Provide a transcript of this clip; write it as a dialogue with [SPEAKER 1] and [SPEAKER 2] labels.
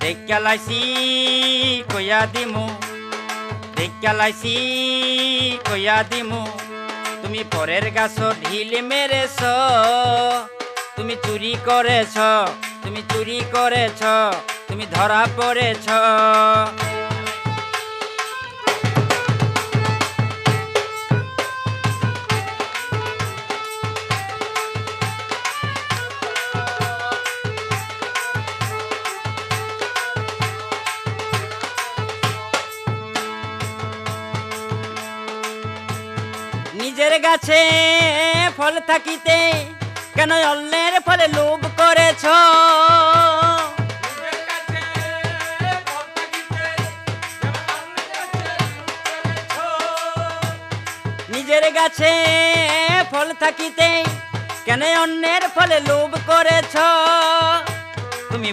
[SPEAKER 1] দেখালাইছি কইয়া দিমু, দেখালাইছি কইয়া দিমু, তুমি পরের গাছ ঢিল মেরেছ, তুমি চুরি করেছ, তুমি চুরি করেছ, তুমি ধরা পড়েছ। নিজের গাছে ফল থাকিতে কেন অন্যের ফলে লোভ করেছ? নিজের গাছে ফল থাকিতে কেন অন্যের ফলে লোভ করেছ? তুমি